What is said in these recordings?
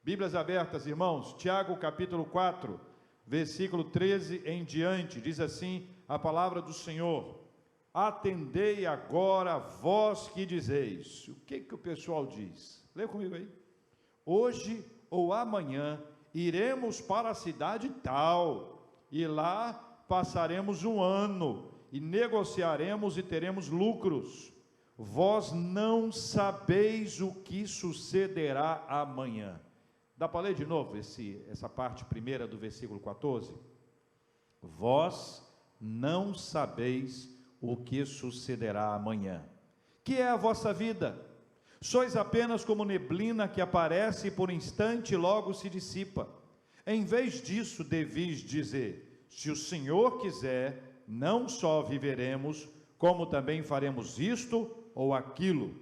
Bíblias abertas, irmãos, Tiago capítulo 4, versículo 13 em diante, diz assim a palavra do Senhor: atendei agora vós que dizeis. O que o pessoal diz? Lê comigo aí. Hoje ou amanhã iremos para a cidade tal, e lá passaremos um ano, e negociaremos e teremos lucros. Vós não sabeis o que sucederá amanhã. Dá para ler de novo essa parte primeira do versículo 14? Vós não sabeis o que sucederá amanhã. Que é a vossa vida? Sois apenas como neblina que aparece por instante e logo se dissipa. Em vez disso, devis dizer: se o Senhor quiser, não só viveremos, como também faremos isto ou aquilo.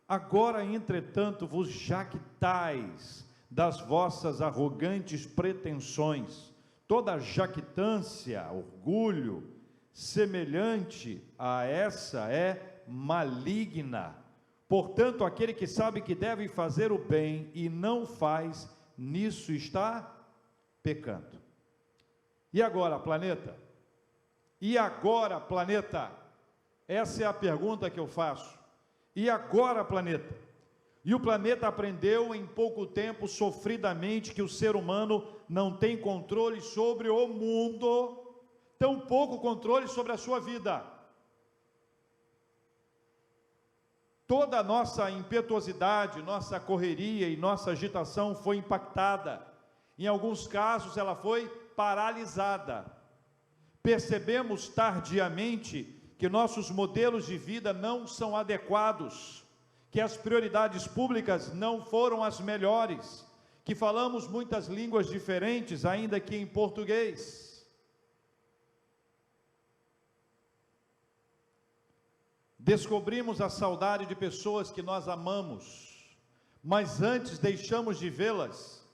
Agora, entretanto, vos jactais das vossas arrogantes pretensões. Toda jactância, orgulho, semelhante a essa é maligna. Portanto, aquele que sabe que deve fazer o bem e não faz, nisso está pecando. E agora, planeta? E agora, planeta? Essa é a pergunta que eu faço. E agora, planeta? E o planeta aprendeu em pouco tempo, sofridamente, que o ser humano não tem controle sobre o mundo, tampouco controle sobre a sua vida. Toda a nossa impetuosidade, nossa correria e nossa agitação foi impactada. Em alguns casos ela foi paralisada. Percebemos tardiamente que nossos modelos de vida não são adequados, que as prioridades públicas não foram as melhores, que falamos muitas línguas diferentes, ainda que em português. Descobrimos a saudade de pessoas que nós amamos, mas antes deixamos de vê-las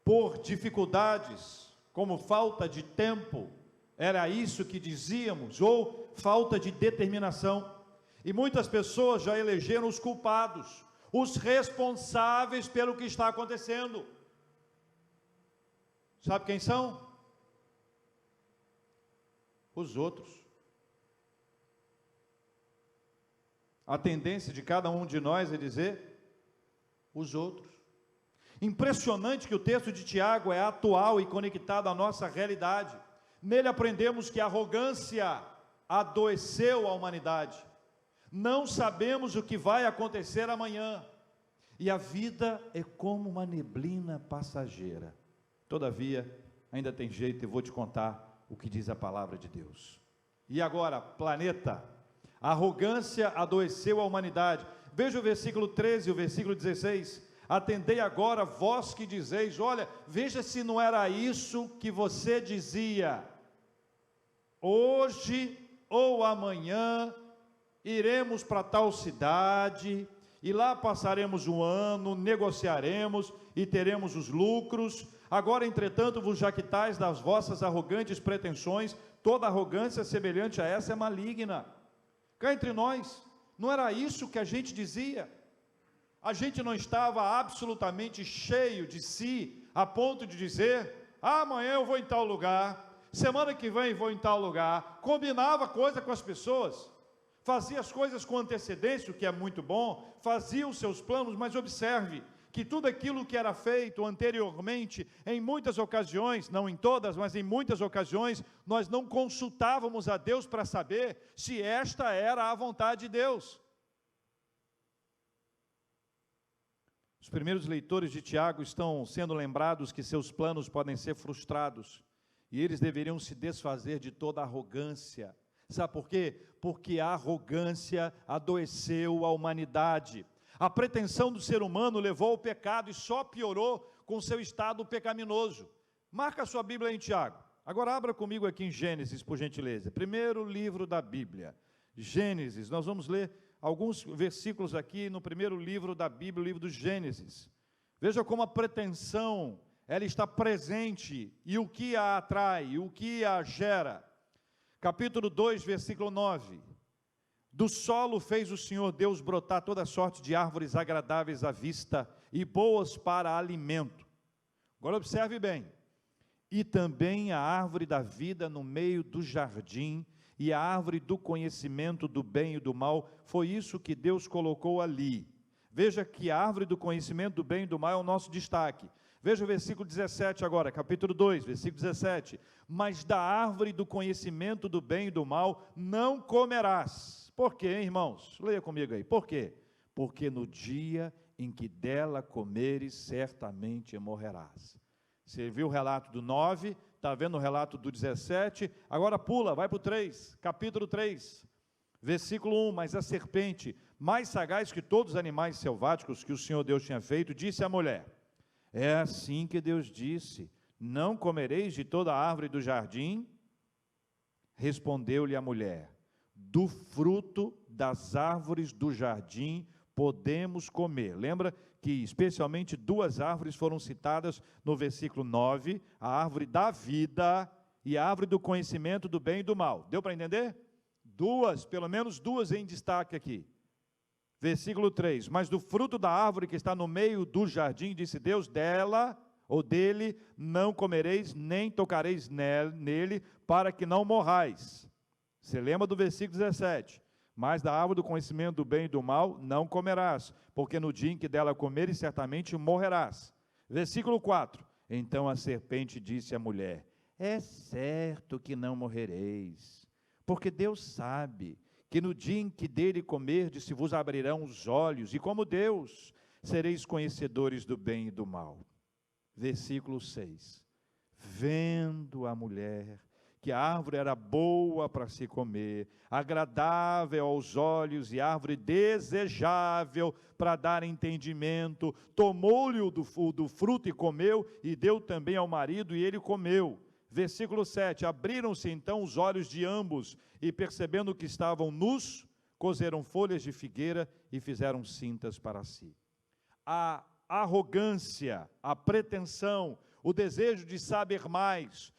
por dificuldades, como falta de tempo, era isso que dizíamos, ou falta de determinação. E muitas pessoas já elegeram os culpados, os responsáveis pelo que está acontecendo. Sabe quem são? Os outros. A tendência de cada um de nós é dizer: os outros. Impressionante que o texto de Tiago é atual e conectado à nossa realidade. Nele aprendemos que a arrogância adoeceu a humanidade. Não sabemos o que vai acontecer amanhã, e a vida é como uma neblina passageira. Todavia, ainda tem jeito, eu vou te contar o que diz a palavra de Deus. E agora, planeta, a arrogância adoeceu a humanidade. Veja o versículo 13 e o versículo 16. Atendei agora vós que dizeis. Olha, veja se não era isso que você dizia. Hoje ou amanhã iremos para tal cidade, e lá passaremos um ano, negociaremos e teremos os lucros. Agora, entretanto, vos jactais das vossas arrogantes pretensões. Toda arrogância semelhante a essa é maligna. Cá entre nós, não era isso que a gente dizia? A gente não estava absolutamente cheio de si, a ponto de dizer: amanhã eu vou em tal lugar, semana que vem vou em tal lugar. Combinava coisa com as pessoas, fazia as coisas com antecedência, o que é muito bom, fazia os seus planos, mas observe que tudo aquilo que era feito anteriormente, em muitas ocasiões, não em todas, mas em muitas ocasiões, nós não consultávamos a Deus para saber se esta era a vontade de Deus. Os primeiros leitores de Tiago estão sendo lembrados que seus planos podem ser frustrados, e eles deveriam se desfazer de toda arrogância. Sabe por quê? Porque a arrogância adoeceu a humanidade. A pretensão do ser humano levou ao pecado e só piorou com seu estado pecaminoso. Marca a sua Bíblia em Tiago. Agora abra comigo aqui em Gênesis, por gentileza. Primeiro livro da Bíblia. Gênesis. Nós vamos ler alguns versículos aqui no primeiro livro da Bíblia, o livro do Gênesis. Veja como a pretensão, ela está presente, e o que a atrai, o que a gera. Capítulo 2, versículo 9. Do solo fez o Senhor Deus brotar toda sorte de árvores agradáveis à vista e boas para alimento. Agora observe bem. E também a árvore da vida no meio do jardim, e a árvore do conhecimento do bem e do mal, foi isso que Deus colocou ali. Veja que a árvore do conhecimento do bem e do mal é o nosso destaque. Veja o versículo 17 agora, capítulo 2, versículo 17. Mas da árvore do conhecimento do bem e do mal não comerás. Por quê, hein, irmãos? Leia comigo aí. Por quê? Porque no dia em que dela comeres, certamente morrerás. Você viu o relato do 9, está vendo o relato do 17, agora pula, vai para o 3, capítulo 3, versículo 1, mas a serpente, mais sagaz que todos os animais selváticos que o Senhor Deus tinha feito, disse à mulher, é assim que Deus disse, não comereis de toda a árvore do jardim? Respondeu-lhe a mulher, do fruto das árvores do jardim podemos comer. Lembra que especialmente duas árvores foram citadas no versículo 9, a árvore da vida e a árvore do conhecimento do bem e do mal. Deu para entender? Duas, pelo menos duas em destaque aqui. Versículo 3, mas do fruto da árvore que está no meio do jardim, disse Deus, dela ou dele não comereis, nem tocareis nele, para que não morrais. Você lembra do versículo 17? Mas da árvore do conhecimento do bem e do mal não comerás, porque no dia em que dela comeres, certamente morrerás. Versículo 4, então a serpente disse à mulher, é certo que não morrereis, porque Deus sabe que no dia em que dele comerdes, se vos abrirão os olhos, e como Deus, sereis conhecedores do bem e do mal. Versículo 6, vendo a mulher que a árvore era boa para se comer, agradável aos olhos e árvore desejável para dar entendimento, tomou-lhe do fruto e comeu, e deu também ao marido, e ele comeu. Versículo 7, abriram-se então os olhos de ambos, e percebendo que estavam nus, coseram folhas de figueira e fizeram cintas para si. A arrogância, a pretensão, o desejo de saber mais,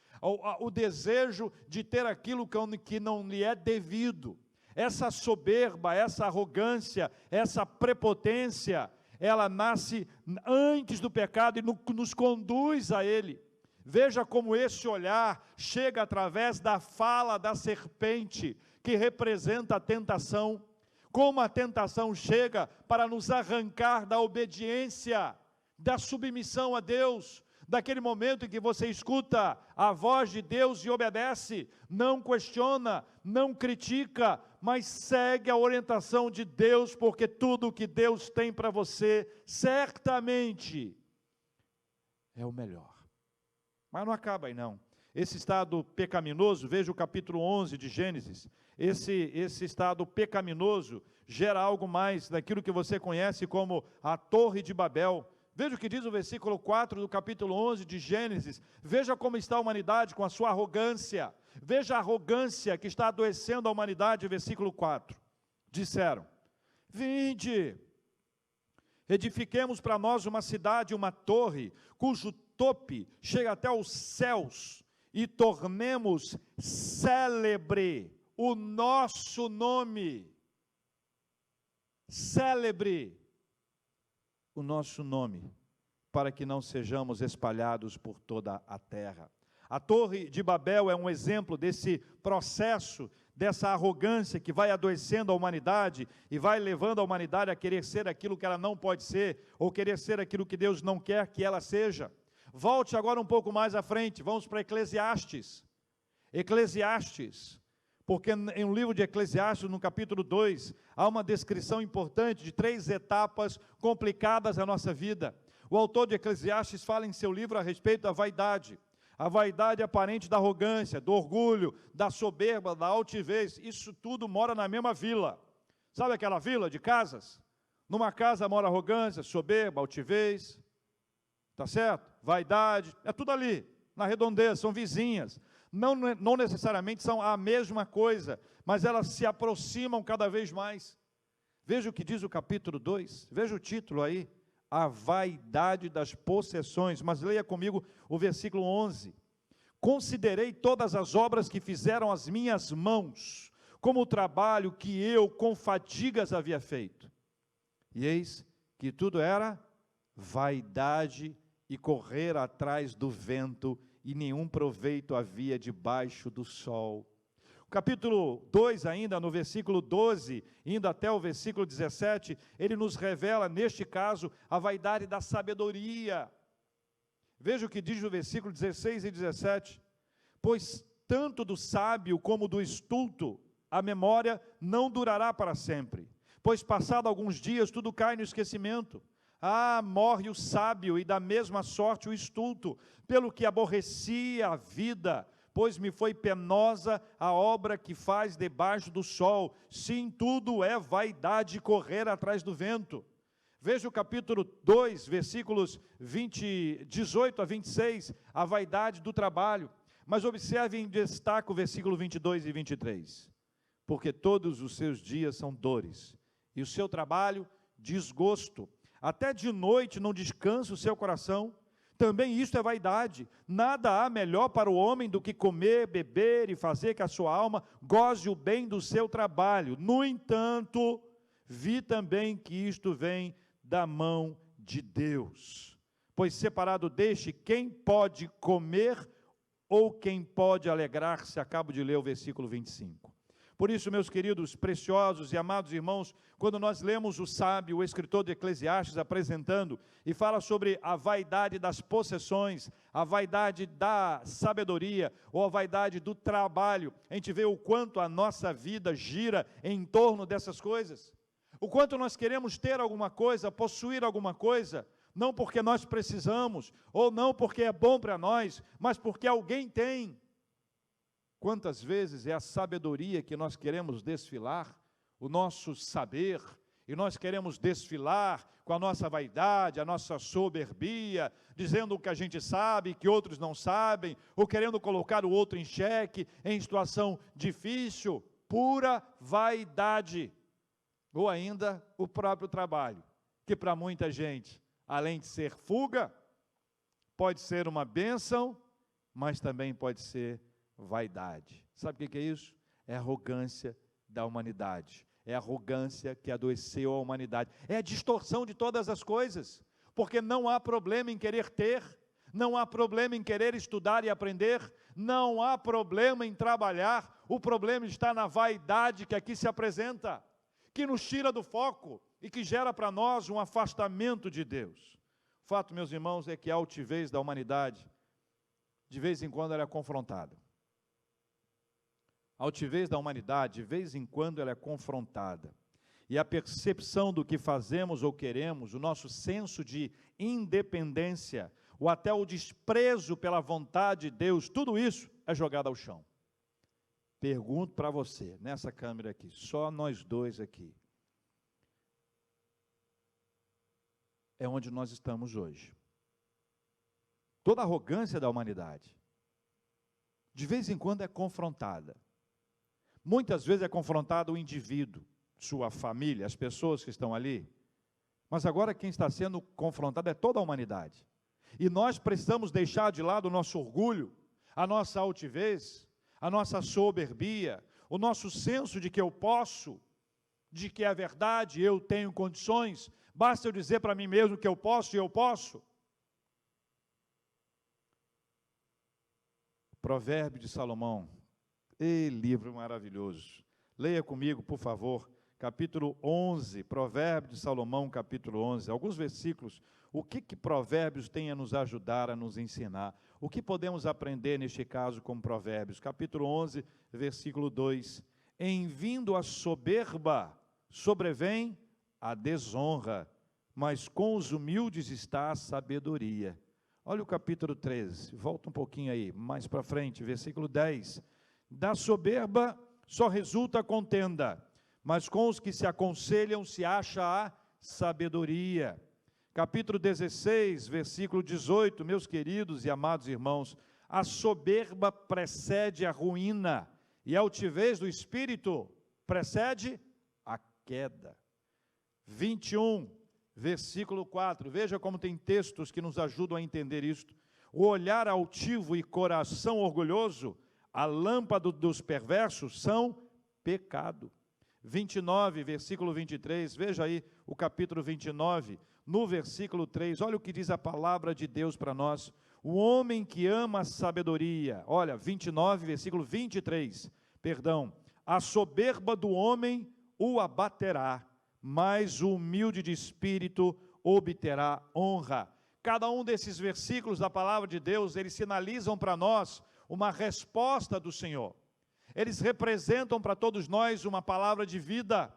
o desejo de ter aquilo que não lhe é devido, essa soberba, essa arrogância, essa prepotência, ela nasce antes do pecado e nos conduz a ele. Veja como esse olhar chega através da fala da serpente, que representa a tentação, como a tentação chega para nos arrancar da obediência, da submissão a Deus, daquele momento em que você escuta a voz de Deus e obedece, não questiona, não critica, mas segue a orientação de Deus, porque tudo o que Deus tem para você, certamente, é o melhor. Mas não acaba aí não. Esse estado pecaminoso, veja o capítulo 11 de Gênesis, esse estado pecaminoso gera algo mais daquilo que você conhece como a Torre de Babel. Veja o que diz o versículo 4 do capítulo 11 de Gênesis, veja como está a humanidade com a sua arrogância, veja a arrogância que está adoecendo a humanidade, versículo 4, disseram, vinde, edifiquemos para nós uma cidade, uma torre, cujo tope chega até os céus, e tornemos célebre o nosso nome, célebre o nosso nome, para que não sejamos espalhados por toda a terra. A Torre de Babel é um exemplo desse processo, dessa arrogância que vai adoecendo a humanidade e vai levando a humanidade a querer ser aquilo que ela não pode ser, ou querer ser aquilo que Deus não quer que ela seja. Volte agora um pouco mais à frente, vamos para Eclesiastes. Eclesiastes, porque em um livro de Eclesiastes, no capítulo 2, há uma descrição importante de 3 etapas complicadas na nossa vida. O autor de Eclesiastes fala em seu livro a respeito da vaidade. A vaidade aparente da arrogância, do orgulho, da soberba, da altivez, isso tudo mora na mesma vila. Sabe aquela vila de casas? Numa casa mora arrogância, soberba, altivez, tá certo? Vaidade, é tudo ali, na redondeza, são vizinhas. Não necessariamente são a mesma coisa, mas elas se aproximam cada vez mais. Veja o que diz o capítulo 2, veja o título aí, a vaidade das possessões, mas leia comigo o versículo 11. Considerei todas as obras que fizeram as minhas mãos, como o trabalho que eu com fadigas havia feito. E eis que tudo era vaidade e correr atrás do vento, e nenhum proveito havia debaixo do sol. Capítulo 2 ainda, no versículo 12, indo até o versículo 17, ele nos revela, neste caso, a vaidade da sabedoria. Veja o que diz o versículo 16 e 17. Pois tanto do sábio como do estulto, a memória não durará para sempre. Pois passado alguns dias, tudo cai no esquecimento. Morre o sábio, e da mesma sorte o estulto, pelo que aborreci a vida, pois me foi penosa a obra que faz debaixo do sol. Sim, tudo é vaidade correr atrás do vento. Veja o capítulo 2, versículos 18 a 26, a vaidade do trabalho. Mas observe em destaque o versículo 22 e 23. Porque todos os seus dias são dores, e o seu trabalho, desgosto. Até de noite não descansa o seu coração. Também isto é vaidade. Nada há melhor para o homem do que comer, beber e fazer que a sua alma goze o bem do seu trabalho. No entanto, vi também que isto vem da mão de Deus. Pois separado deste, quem pode comer ou quem pode alegrar-se? Acabo de ler o versículo 25. Por isso, meus queridos, preciosos e amados irmãos, quando nós lemos o sábio, o escritor de Eclesiastes, apresentando, e fala sobre a vaidade das possessões, a vaidade da sabedoria, ou a vaidade do trabalho, a gente vê o quanto a nossa vida gira em torno dessas coisas. O quanto nós queremos ter alguma coisa, possuir alguma coisa, não porque nós precisamos, ou não porque é bom para nós, mas porque alguém tem. Quantas vezes é a sabedoria que nós queremos desfilar, o nosso saber, e nós queremos desfilar com a nossa vaidade, a nossa soberbia, dizendo o que a gente sabe, que outros não sabem, ou querendo colocar o outro em xeque, em situação difícil, pura vaidade. Ou ainda o próprio trabalho, que para muita gente, além de ser fuga, pode ser uma bênção, mas também pode ser vaidade. Sabe o que é isso? É a arrogância da humanidade. É a arrogância que adoeceu a humanidade. É a distorção de todas as coisas. Porque não há problema em querer ter, não há problema em querer estudar e aprender, não há problema em trabalhar. O problema está na vaidade que aqui se apresenta, que nos tira do foco e que gera para nós um afastamento de Deus. O fato, meus irmãos, é que a altivez da humanidade, de vez em quando, ela é confrontada. A altivez da humanidade, de vez em quando, ela é confrontada. E a percepção do que fazemos ou queremos, o nosso senso de independência, ou até o desprezo pela vontade de Deus, tudo isso é jogado ao chão. Pergunto para você, nessa câmera aqui, só nós dois aqui. É onde nós estamos hoje. Toda a arrogância da humanidade, de vez em quando é confrontada. Muitas vezes é confrontado o indivíduo, sua família, as pessoas que estão ali. Mas agora quem está sendo confrontado é toda a humanidade. E nós precisamos deixar de lado o nosso orgulho, a nossa altivez, a nossa soberbia, o nosso senso de que eu posso, de que é verdade, eu tenho condições, basta eu dizer para mim mesmo que eu posso e eu posso. Provérbio de Salomão, livro maravilhoso. Leia comigo, por favor, capítulo 11, Provérbio de Salomão, capítulo 11, alguns versículos. O que Provérbios tem a nos ajudar, a nos ensinar? O que podemos aprender neste caso com Provérbios? Capítulo 11, versículo 2. Em vindo a soberba, sobrevém a desonra, mas com os humildes está a sabedoria. Olha o capítulo 13, volta um pouquinho aí, mais para frente, versículo 10. Da soberba só resulta contenda, mas com os que se aconselham se acha a sabedoria. Capítulo 16, versículo 18, meus queridos e amados irmãos, a soberba precede a ruína, e a altivez do espírito precede a queda. 21, versículo 4, veja como tem textos que nos ajudam a entender isto. O olhar altivo e coração orgulhoso, a lâmpada dos perversos são pecado. 29, versículo 23, veja aí o capítulo 29, no versículo 3, olha o que diz a palavra de Deus para nós. O homem que ama a sabedoria, olha, 29, versículo 23, perdão, a soberba do homem o abaterá, mas o humilde de espírito obterá honra. Cada um desses versículos da palavra de Deus, eles sinalizam para nós uma resposta do Senhor. Eles representam para todos nós uma palavra de vida.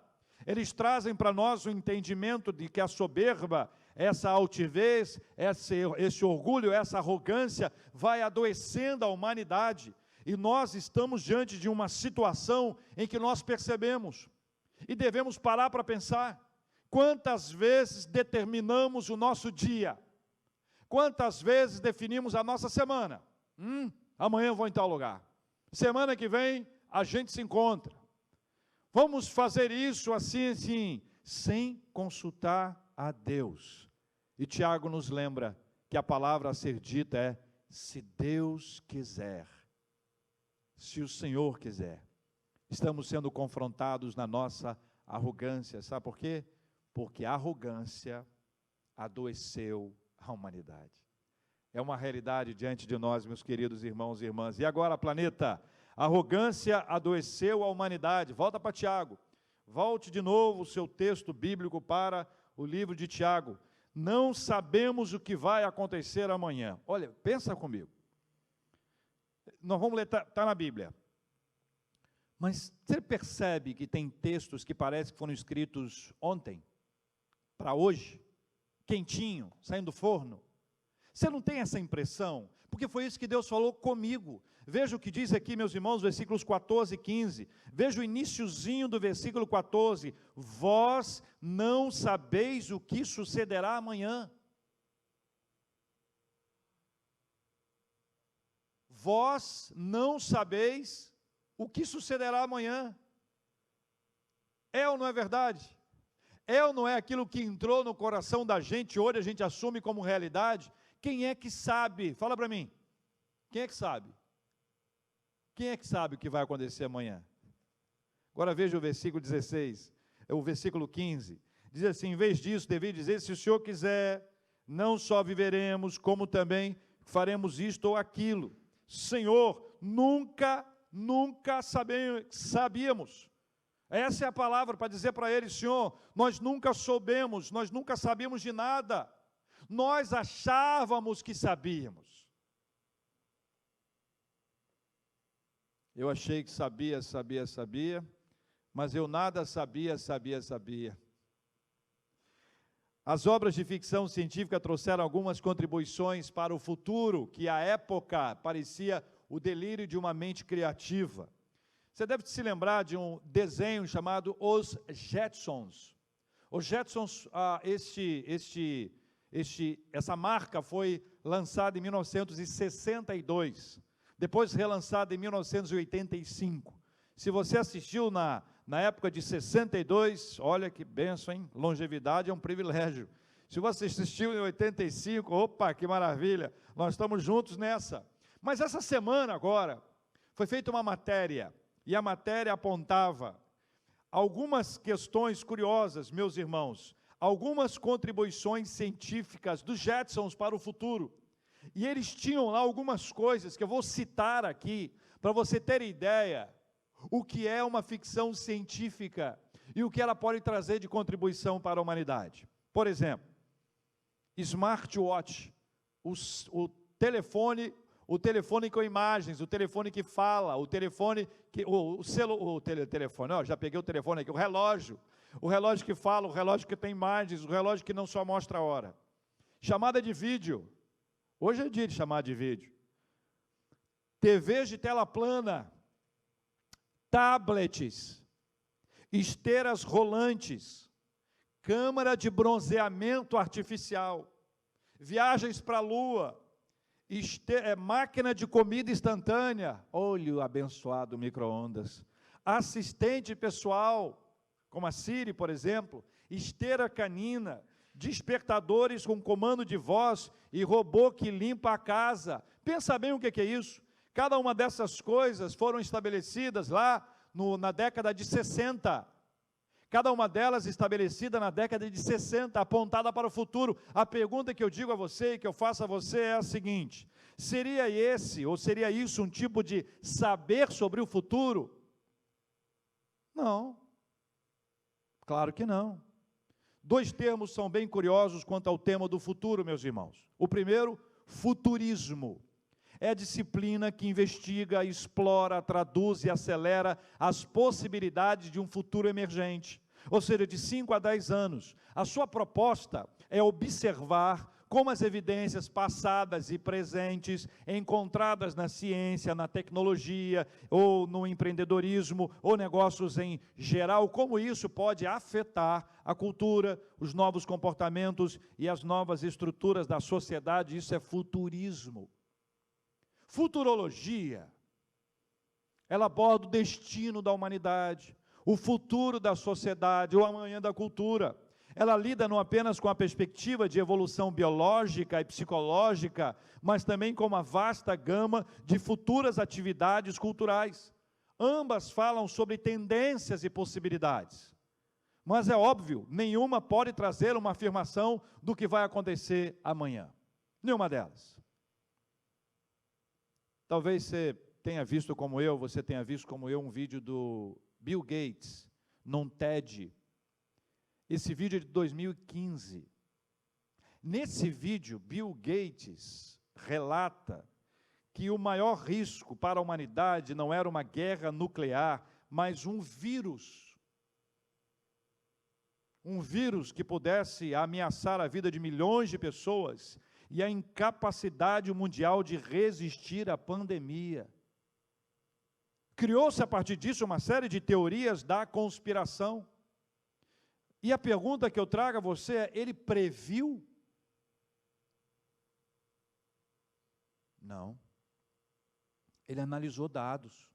Eles trazem para nós o entendimento de que a soberba, essa altivez, esse orgulho, essa arrogância vai adoecendo a humanidade. E nós estamos diante de uma situação em que nós percebemos e devemos parar para pensar. Quantas vezes determinamos o nosso dia? Quantas vezes definimos a nossa semana? Amanhã eu vou em tal lugar. Semana que vem a gente se encontra. Vamos fazer isso assim, sem consultar a Deus. E Tiago nos lembra que a palavra a ser dita é: se Deus quiser, se o Senhor quiser. Estamos sendo confrontados na nossa arrogância, sabe por quê? Porque a arrogância adoeceu a humanidade. É uma realidade diante de nós, meus queridos irmãos e irmãs. E agora, planeta, a arrogância adoeceu a humanidade. Volta para Tiago. Volte de novo o seu texto bíblico para o livro de Tiago. Não sabemos o que vai acontecer amanhã. Olha, pensa comigo. Nós vamos ler, está na Bíblia. Mas você percebe que tem textos que parece que foram escritos ontem, para hoje, quentinho, saindo do forno? Você não tem essa impressão? Porque foi isso que Deus falou comigo. Veja o que diz aqui, meus irmãos, versículos 14 e 15. Veja o iniciozinho do versículo 14. Vós não sabeis o que sucederá amanhã. Vós não sabeis o que sucederá amanhã. É ou não é verdade? É ou não é aquilo que entrou no coração da gente, hoje a gente assume como realidade? Quem é que sabe? Fala para mim. Quem é que sabe? Quem é que sabe o que vai acontecer amanhã? Agora veja o versículo 16, o versículo 15. Diz assim: em vez disso, devia dizer: se o Senhor quiser, não só viveremos, como também faremos isto ou aquilo. Senhor, nunca sabíamos. Essa é a palavra para dizer para ele: Senhor, nós nunca soubemos, nós nunca sabíamos de nada. Nós achávamos que sabíamos. Eu achei que sabia, mas eu nada sabia. As obras de ficção científica trouxeram algumas contribuições para o futuro, que à época parecia o delírio de uma mente criativa. Você deve se lembrar de um desenho chamado Os Jetsons. Os Jetsons, essa marca foi lançada em 1962, depois relançada em 1985. Se você assistiu na época de 62, olha que bênção, hein? Longevidade é um privilégio. Se você assistiu em 85, opa, que maravilha, nós estamos juntos nessa. Mas essa semana agora, foi feita uma matéria, e a matéria apontava algumas questões curiosas, meus irmãos, algumas contribuições científicas dos Jetsons para o futuro. E eles tinham lá algumas coisas que eu vou citar aqui, para você ter ideia o que é uma ficção científica e o que ela pode trazer de contribuição para a humanidade. Por exemplo, smartwatch, o telefone com imagens, o telefone que fala, o telefone que já peguei o telefone aqui, o relógio que fala, o relógio que tem imagens, o relógio que não só mostra a hora. Chamada de vídeo. Hoje é dia de chamada de vídeo. TVs de tela plana, tablets, esteiras rolantes, câmara de bronzeamento artificial, viagens para a Lua, máquina de comida instantânea, olha o abençoado micro-ondas, assistente pessoal, como a Siri, por exemplo, esteira canina, despertadores com comando de voz e robô que limpa a casa. Pensa bem o que é isso. Cada uma dessas coisas foram estabelecidas lá na década de 60. Cada uma delas estabelecida na década de 60, apontada para o futuro. A pergunta que eu digo a você e que eu faço a você é a seguinte: seria esse, ou seria isso, um tipo de saber sobre o futuro? Não. Claro que não. Dois termos são bem curiosos quanto ao tema do futuro, meus irmãos. O primeiro, futurismo. É a disciplina que investiga, explora, traduz e acelera as possibilidades de um futuro emergente, ou seja, de 5 a 10 anos. A sua proposta é observar como as evidências passadas e presentes, encontradas na ciência, na tecnologia, ou no empreendedorismo, ou negócios em geral, como isso pode afetar a cultura, os novos comportamentos e as novas estruturas da sociedade. Isso é futurismo. Futurologia, ela aborda o destino da humanidade, o futuro da sociedade, o amanhã da cultura. Ela lida não apenas com a perspectiva de evolução biológica e psicológica, mas também com uma vasta gama de futuras atividades culturais. Ambas falam sobre tendências e possibilidades. Mas é óbvio, nenhuma pode trazer uma afirmação do que vai acontecer amanhã. Nenhuma delas. Talvez você tenha visto como eu, um vídeo do Bill Gates, num TED. Esse vídeo é de 2015. Nesse vídeo, Bill Gates relata que o maior risco para a humanidade não era uma guerra nuclear, mas um vírus. Um vírus que pudesse ameaçar a vida de milhões de pessoas e a incapacidade mundial de resistir à pandemia. Criou-se a partir disso uma série de teorias da conspiração. E a pergunta que eu trago a você é: ele previu? Não. Ele analisou dados,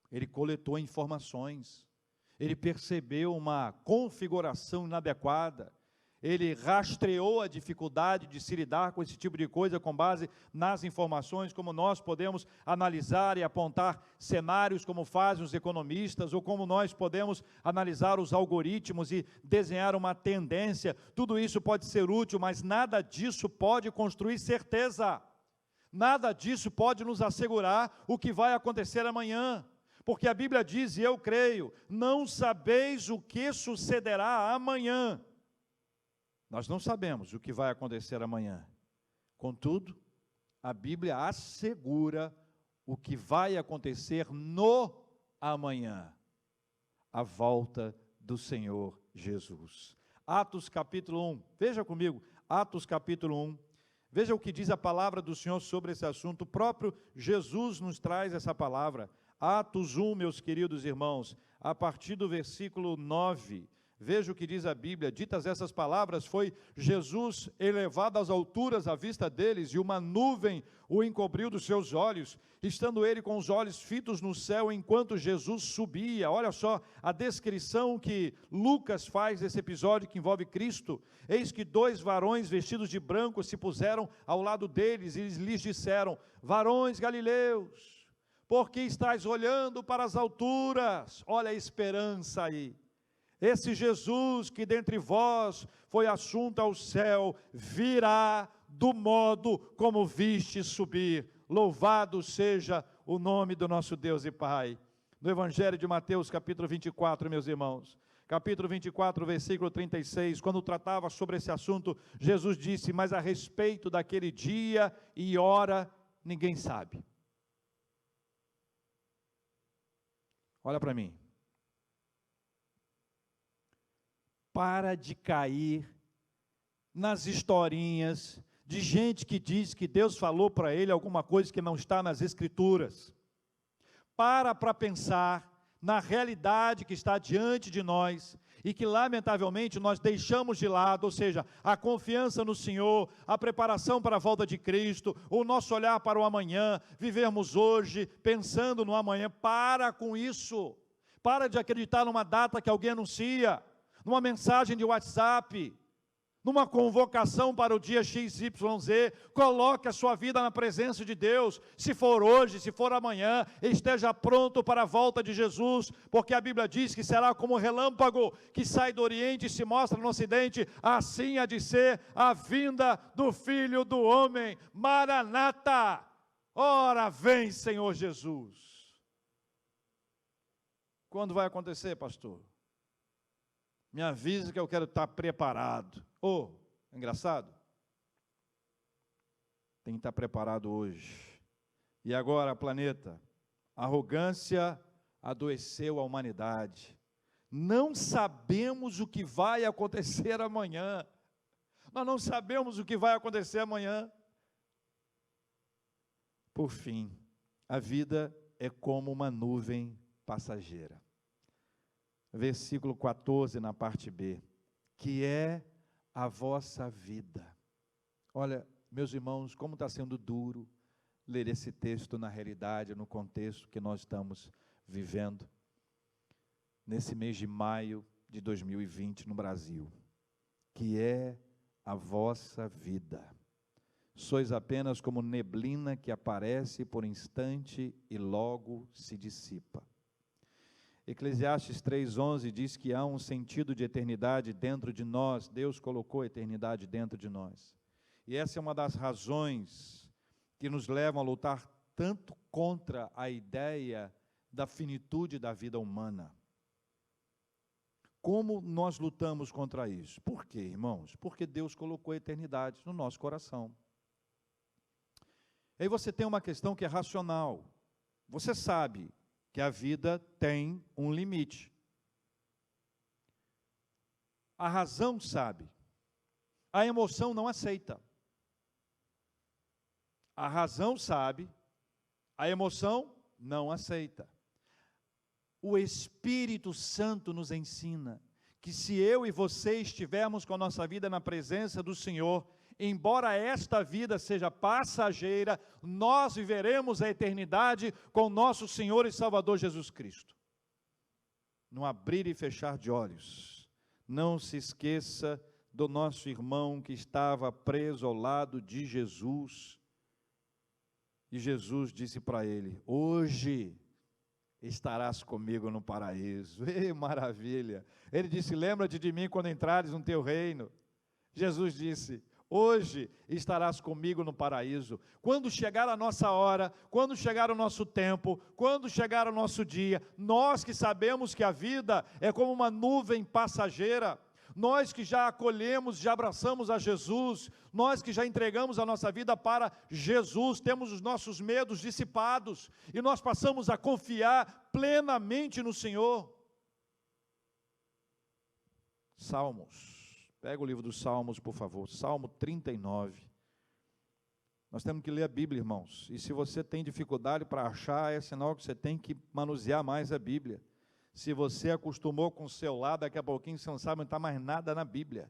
ele coletou informações, ele percebeu uma configuração inadequada, ele rastreou a dificuldade de se lidar com esse tipo de coisa com base nas informações, como nós podemos analisar e apontar cenários como fazem os economistas, ou como nós podemos analisar os algoritmos e desenhar uma tendência. Tudo isso pode ser útil, mas nada disso pode construir certeza. Nada disso pode nos assegurar o que vai acontecer amanhã. Porque a Bíblia diz, e eu creio, não sabeis o que sucederá amanhã. Nós não sabemos o que vai acontecer amanhã. Contudo, a Bíblia assegura o que vai acontecer no amanhã, a volta do Senhor Jesus. Atos capítulo 1, veja comigo, Atos capítulo 1, veja o que diz a palavra do Senhor sobre esse assunto. O próprio Jesus nos traz essa palavra. Atos 1, meus queridos irmãos, a partir do versículo 9, veja o que diz a Bíblia. Ditas essas palavras, foi Jesus elevado às alturas à vista deles, e uma nuvem o encobriu dos seus olhos, estando ele com os olhos fitos no céu, enquanto Jesus subia. Olha só a descrição que Lucas faz desse episódio que envolve Cristo. Eis que 2 varões vestidos de branco se puseram ao lado deles, e lhes disseram: varões galileus, por que estáis olhando para as alturas? Olha a esperança aí. Esse Jesus que dentre vós foi assunto ao céu, virá do modo como viste subir. Louvado seja o nome do nosso Deus e Pai. No Evangelho de Mateus, capítulo 24, meus irmãos, capítulo 24, versículo 36, quando tratava sobre esse assunto, Jesus disse: mas a respeito daquele dia e hora, ninguém sabe. Olha para mim. Para de cair nas historinhas de gente que diz que Deus falou para ele alguma coisa que não está nas Escrituras. Para pensar na realidade que está diante de nós e que lamentavelmente nós deixamos de lado, ou seja, a confiança no Senhor, a preparação para a volta de Cristo, o nosso olhar para o amanhã, vivermos hoje pensando no amanhã. Para com isso. Para de acreditar numa data que alguém anuncia, numa mensagem de WhatsApp, numa convocação para o dia XYZ, coloque a sua vida na presença de Deus, se for hoje, se for amanhã, esteja pronto para a volta de Jesus, porque a Bíblia diz que será como um relâmpago que sai do Oriente e se mostra no Ocidente, assim há de ser a vinda do Filho do Homem. Maranata, ora vem, Senhor Jesus. Quando vai acontecer, pastor? Me avise que eu quero estar preparado. Engraçado. Tem que estar preparado hoje. E agora, planeta, a arrogância adoeceu a humanidade. Não sabemos o que vai acontecer amanhã. Nós não sabemos o que vai acontecer amanhã. Por fim, a vida é como uma nuvem passageira. Versículo 14, na parte B, que é a vossa vida. Olha, meus irmãos, como está sendo duro ler esse texto na realidade, no contexto que nós estamos vivendo, nesse mês de maio de 2020 no Brasil, que é a vossa vida. Sois apenas como neblina que aparece por instante e logo se dissipa. Eclesiastes 3:11 diz que há um sentido de eternidade dentro de nós. Deus colocou a eternidade dentro de nós. E essa é uma das razões que nos levam a lutar tanto contra a ideia da finitude da vida humana. Como nós lutamos contra isso? Por quê, irmãos? Porque Deus colocou a eternidade no nosso coração. Aí você tem uma questão que é racional. Você sabe que a vida tem um limite. A razão sabe. A emoção não aceita. A razão sabe, a emoção não aceita. O Espírito Santo nos ensina que se eu e você estivermos com a nossa vida na presença do Senhor, embora esta vida seja passageira, nós viveremos a eternidade com nosso Senhor e Salvador Jesus Cristo. No abrir e fechar de olhos, não se esqueça do nosso irmão que estava preso ao lado de Jesus, e Jesus disse para ele: hoje estarás comigo no paraíso. Ei, maravilha! Ele disse: lembra-te de mim quando entrares no teu reino. Jesus disse: hoje estarás comigo no paraíso. Quando chegar a nossa hora, quando chegar o nosso tempo, quando chegar o nosso dia, nós que sabemos que a vida é como uma nuvem passageira, nós que já acolhemos, já abraçamos a Jesus, nós que já entregamos a nossa vida para Jesus, temos os nossos medos dissipados, e nós passamos a confiar plenamente no Senhor. Salmos, pega o livro dos Salmos, por favor, Salmo 39, nós temos que ler a Bíblia, irmãos, e se você tem dificuldade para achar, é sinal que você tem que manusear mais a Bíblia. Se você acostumou com o celular, daqui a pouquinho você não sabe onde está mais nada na Bíblia.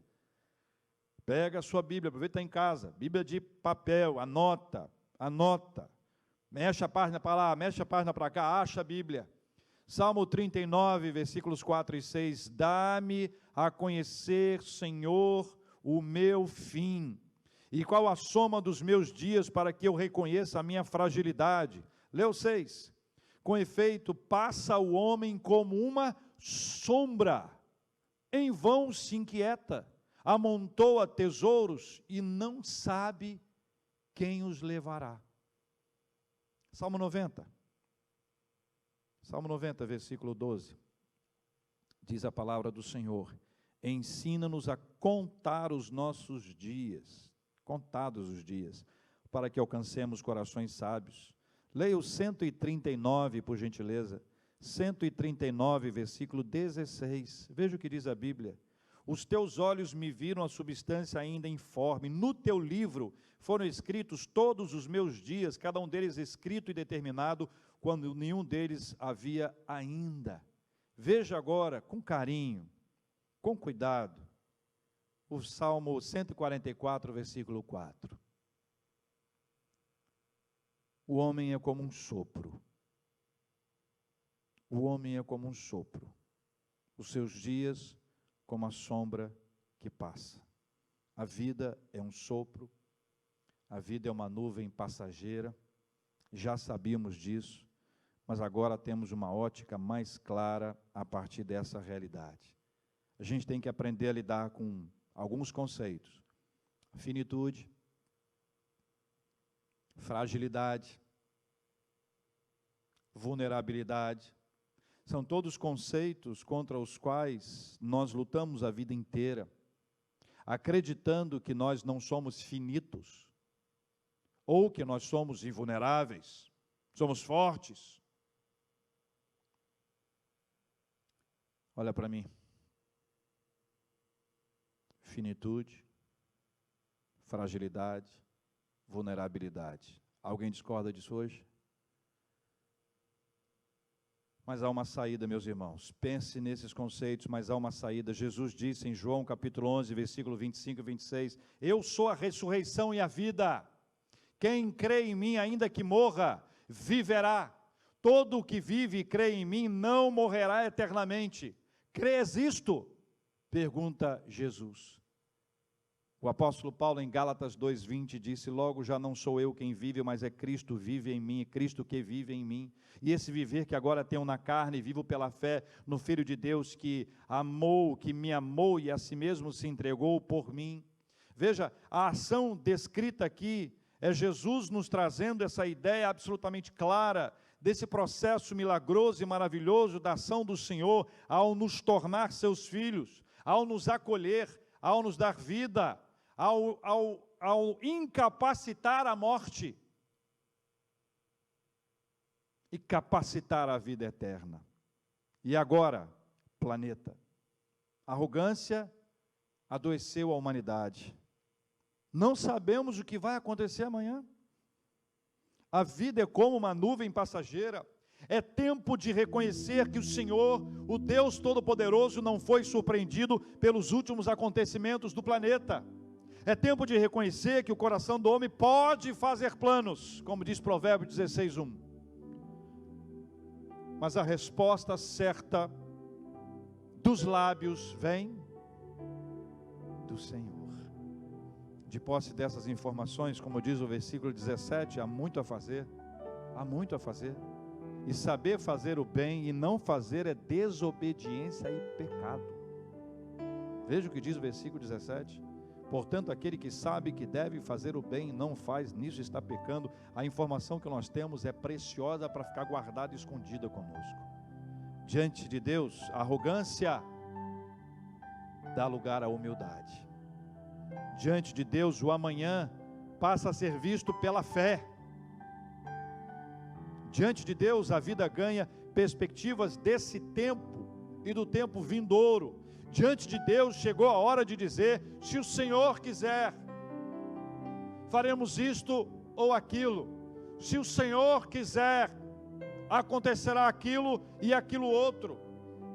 Pega a sua Bíblia, aproveita em casa, Bíblia de papel, anota, mexe a página para lá, mexe a página para cá, acha a Bíblia. Salmo 39, versículos 4 e 6, dá-me a conhecer, Senhor, o meu fim, e qual a soma dos meus dias para que eu reconheça a minha fragilidade. Lê o 6. Com efeito, passa o homem como uma sombra, em vão se inquieta, amontoa tesouros e não sabe quem os levará. Salmo 90, versículo 12, diz a palavra do Senhor: ensina-nos a contar os nossos dias, contados os dias, para que alcancemos corações sábios. Leia o 139, por gentileza, 139, versículo 16, veja o que diz a Bíblia: os teus olhos me viram a substância ainda informe, no teu livro foram escritos todos os meus dias, cada um deles escrito e determinado, quando nenhum deles havia ainda. Veja agora, com carinho, com cuidado, o Salmo 144, versículo 4. O homem é como um sopro. O homem é como um sopro. Os seus dias como a sombra que passa. A vida é um sopro, a vida é uma nuvem passageira, já sabíamos disso, mas agora temos uma ótica mais clara a partir dessa realidade. A gente tem que aprender a lidar com alguns conceitos: finitude, fragilidade, vulnerabilidade. São todos conceitos contra os quais nós lutamos a vida inteira, acreditando que nós não somos finitos, ou que nós somos invulneráveis, somos fortes. Olha para mim. Finitude, fragilidade, vulnerabilidade. Alguém discorda disso hoje? Mas há uma saída, meus irmãos. Pense nesses conceitos, mas há uma saída. Jesus disse em João capítulo 11, versículo 25 e 26, eu sou a ressurreição e a vida. Quem crê em mim, ainda que morra, viverá. Todo o que vive e crê em mim não morrerá eternamente. Crês isto? Pergunta Jesus. O apóstolo Paulo em Gálatas 2:20 disse, logo já não sou eu quem vive, mas é Cristo vive em mim, é Cristo que vive em mim. E esse viver que agora tenho na carne, vivo pela fé no Filho de Deus que me amou e a si mesmo se entregou por mim. Veja, a ação descrita aqui é Jesus nos trazendo essa ideia absolutamente clara desse processo milagroso e maravilhoso da ação do Senhor ao nos tornar seus filhos, ao nos acolher, ao nos dar vida, ao incapacitar a morte e capacitar a vida eterna. E agora, planeta, arrogância adoeceu a humanidade. Não sabemos o que vai acontecer amanhã. A vida é como uma nuvem passageira. É tempo de reconhecer que o Senhor, o Deus Todo-Poderoso, não foi surpreendido pelos últimos acontecimentos do planeta. É tempo de reconhecer que o coração do homem pode fazer planos, como diz Provérbios 16:1. Mas a resposta certa dos lábios vem do Senhor. De posse dessas informações, como diz o versículo 17, há muito a fazer, há muito a fazer. E saber fazer o bem e não fazer é desobediência e pecado. Veja o que diz o versículo 17. Portanto, aquele que sabe que deve fazer o bem e não faz, nisso está pecando. A informação que nós temos é preciosa para ficar guardada e escondida conosco. Diante de Deus, a arrogância dá lugar à humildade. Diante de Deus, o amanhã passa a ser visto pela fé. Diante de Deus, a vida ganha perspectivas desse tempo e do tempo vindouro. Diante de Deus, chegou a hora de dizer, se o Senhor quiser, faremos isto ou aquilo. Se o Senhor quiser, acontecerá aquilo e aquilo outro.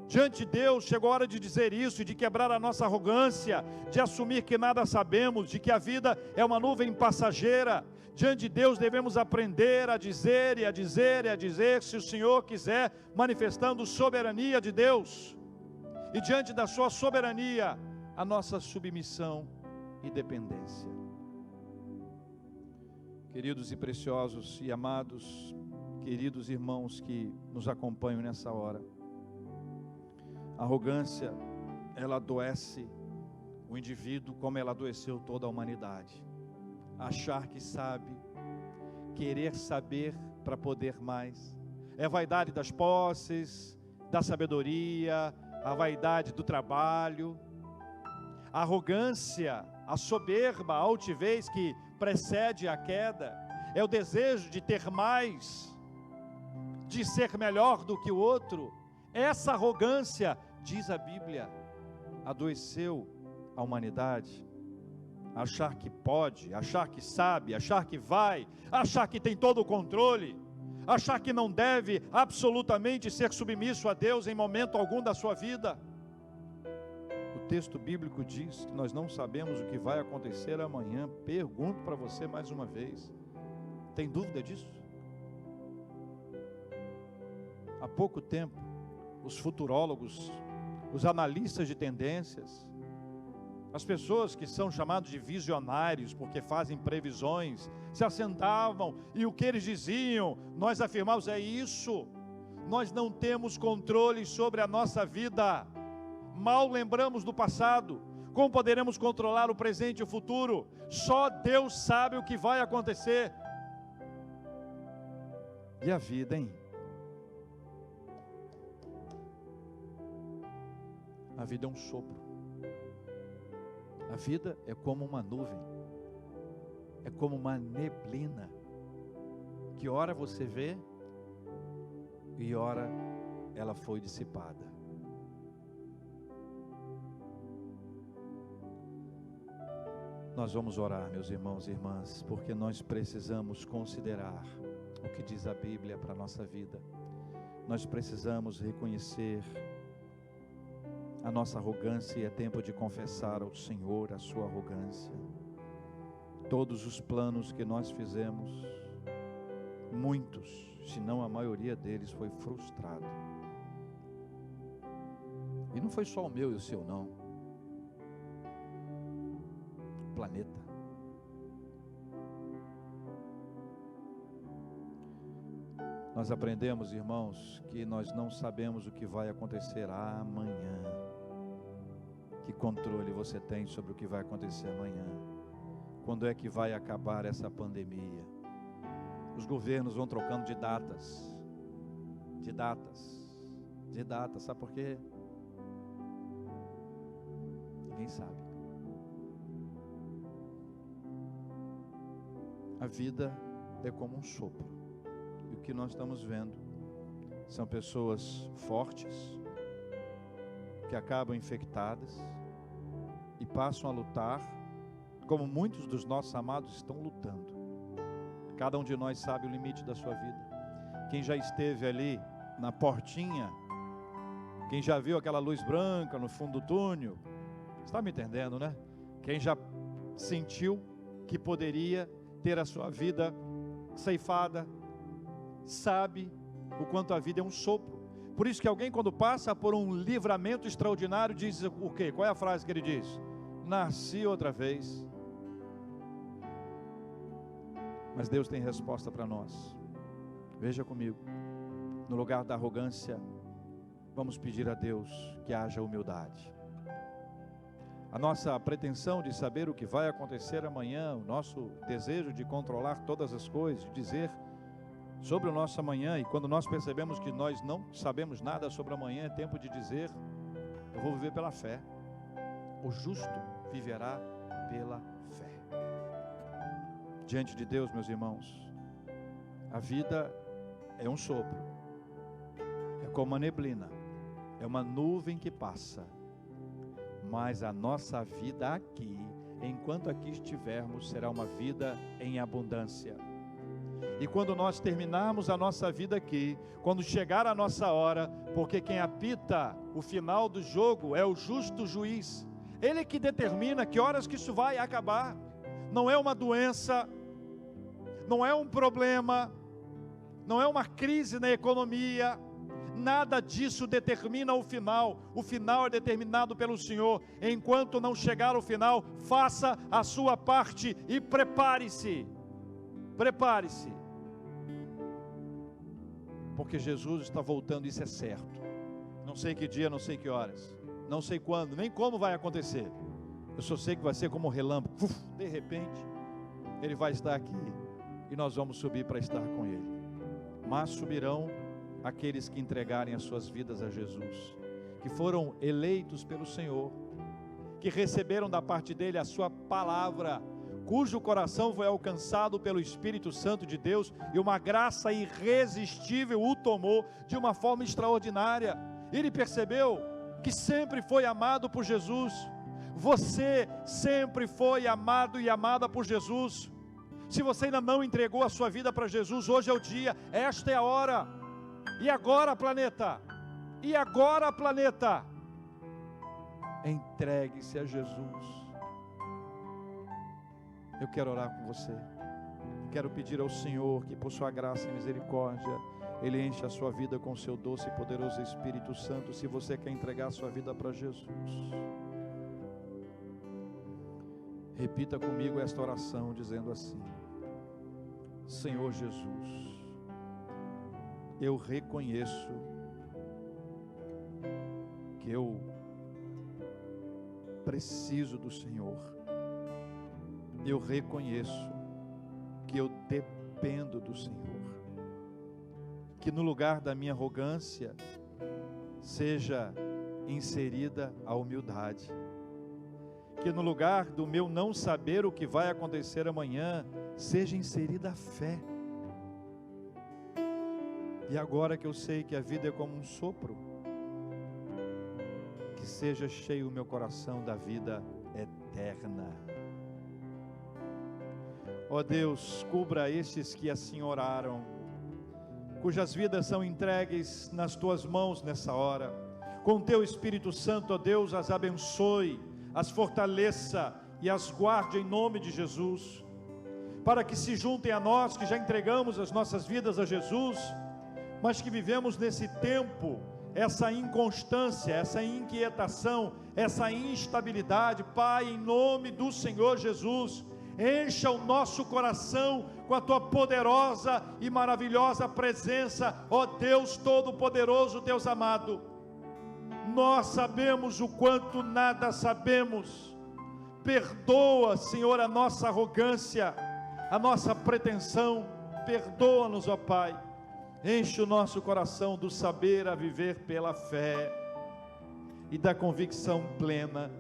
Diante de Deus, chegou a hora de dizer isso, de quebrar a nossa arrogância, de assumir que nada sabemos, de que a vida é uma nuvem passageira. Diante de Deus devemos aprender a dizer e a dizer e a dizer, se o Senhor quiser, manifestando soberania de Deus. E diante da sua soberania, a nossa submissão e dependência. Queridos e preciosos e amados, queridos irmãos que nos acompanham nessa hora, a arrogância, ela adoece o indivíduo como ela adoeceu toda a humanidade. Achar que sabe, querer saber para poder mais. É a vaidade das posses, da sabedoria, a vaidade do trabalho. A arrogância, a soberba, a altivez que precede a queda, é o desejo de ter mais, de ser melhor do que o outro. Essa arrogância, diz a Bíblia, adoeceu a humanidade. Achar que pode, achar que sabe, achar que vai, achar que tem todo o controle, achar que não deve absolutamente ser submisso a Deus em momento algum da sua vida. O texto bíblico diz que nós não sabemos o que vai acontecer amanhã. Pergunto para você mais uma vez, tem dúvida disso? Há pouco tempo, os futurólogos, os analistas de tendências, As pessoas que são chamadas de visionários, porque fazem previsões, se assentavam e o que eles diziam, nós afirmávamos, é isso. Nós não temos controle sobre a nossa vida. Mal lembramos do passado. Como poderemos controlar o presente e o futuro? Só Deus sabe o que vai acontecer. E a vida, hein? A vida é um sopro. A vida é como uma nuvem. É como uma neblina. Que ora você vê e ora ela foi dissipada. Nós vamos orar, meus irmãos e irmãs, porque nós precisamos considerar o que diz a Bíblia para a nossa vida. Nós precisamos reconhecer a nossa arrogância e é tempo de confessar ao Senhor a sua arrogância. Todos os planos que nós fizemos, muitos, se não a maioria deles, foi frustrado. E não foi só o meu e o seu, não. O planeta. Nós aprendemos, irmãos, que nós não sabemos o que vai acontecer amanhã. Que controle você tem sobre o que vai acontecer amanhã? Quando é que vai acabar essa pandemia? Os governos vão trocando de datas. Sabe por quê? Ninguém sabe. A vida é como um sopro. E o que nós estamos vendo são pessoas fortes que acabam infectadas e passam a lutar como muitos dos nossos amados estão lutando. Cada um de nós sabe o limite da sua vida. Quem já esteve ali na portinha, quem já viu aquela luz branca no fundo do túnel, está me entendendo, né? Quem já sentiu que poderia ter a sua vida ceifada, sabe o quanto a vida é um sopro. Por isso que alguém, quando passa por um livramento extraordinário, diz o quê? Qual é a frase que ele diz? Nasci outra vez. Mas Deus tem resposta para nós. Veja comigo. No lugar da arrogância, vamos pedir a Deus que haja humildade. A nossa pretensão de saber o que vai acontecer amanhã, o nosso desejo de controlar todas as coisas, de dizer sobre o nosso amanhã, e quando nós percebemos que nós não sabemos nada sobre amanhã, é tempo de dizer, eu vou viver pela fé. O justo viverá pela fé. Diante de Deus, meus irmãos, a vida é um sopro, é como uma neblina, é uma nuvem que passa, mas a nossa vida aqui, enquanto aqui estivermos, será uma vida em abundância. E quando nós terminarmos a nossa vida aqui, quando chegar a nossa hora, porque quem apita o final do jogo é o justo juiz, ele que determina que horas que isso vai acabar. Não é uma doença, não é um problema, não é uma crise na economia, nada disso determina o final é determinado pelo Senhor. Enquanto não chegar o final, faça a sua parte e prepare-se, porque Jesus está voltando, isso é certo. Não sei que dia, não sei que horas, não sei quando, nem como vai acontecer. Eu só sei que vai ser como um relâmpago, de repente, Ele vai estar aqui e nós vamos subir para estar com Ele. Mas subirão aqueles que entregarem as suas vidas a Jesus, que foram eleitos pelo Senhor, que receberam da parte dEle a sua palavra, cujo coração foi alcançado pelo Espírito Santo de Deus, e uma graça irresistível o tomou de uma forma extraordinária. Ele percebeu que sempre foi amado por Jesus. Você sempre foi amado e amada por Jesus. Se você ainda não entregou a sua vida para Jesus, hoje é o dia, esta é a hora. E agora, planeta? E agora, planeta? Entregue-se a Jesus. Eu quero orar com você. Quero pedir ao Senhor que, por sua graça e misericórdia, Ele enche a sua vida com o seu doce e poderoso Espírito Santo. Se você quer entregar a sua vida para Jesus, Repita comigo esta oração, dizendo assim: Senhor Jesus, eu reconheço que eu preciso do Senhor. Eu reconheço que eu dependo do Senhor. Que no lugar da minha arrogância seja inserida a humildade. Que no lugar do meu não saber o que vai acontecer amanhã, seja inserida a fé. E agora que eu sei que a vida é como um sopro, que seja cheio o meu coração da vida eterna. Ó Deus, cubra estes que assim oraram, cujas vidas são entregues nas tuas mãos nessa hora. Com teu Espírito Santo, ó Deus, as abençoe, as fortaleça e as guarde em nome de Jesus, para que se juntem a nós que já entregamos as nossas vidas a Jesus, mas que vivemos nesse tempo, essa inconstância, essa inquietação, essa instabilidade. Pai, em nome do Senhor Jesus, encha o nosso coração com a tua poderosa e maravilhosa presença, ó Deus Todo-Poderoso, Deus amado. Nós sabemos o quanto nada sabemos. Perdoa, Senhor, a nossa arrogância, a nossa pretensão. Perdoa-nos, ó Pai. Enche o nosso coração do saber a viver pela fé e da convicção plena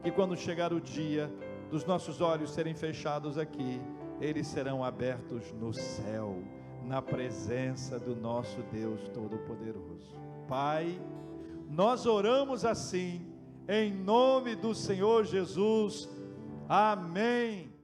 que quando chegar o dia dos nossos olhos serem fechados aqui, eles serão abertos no céu, na presença do nosso Deus Todo-Poderoso. Pai, nós oramos assim, em nome do Senhor Jesus. Amém.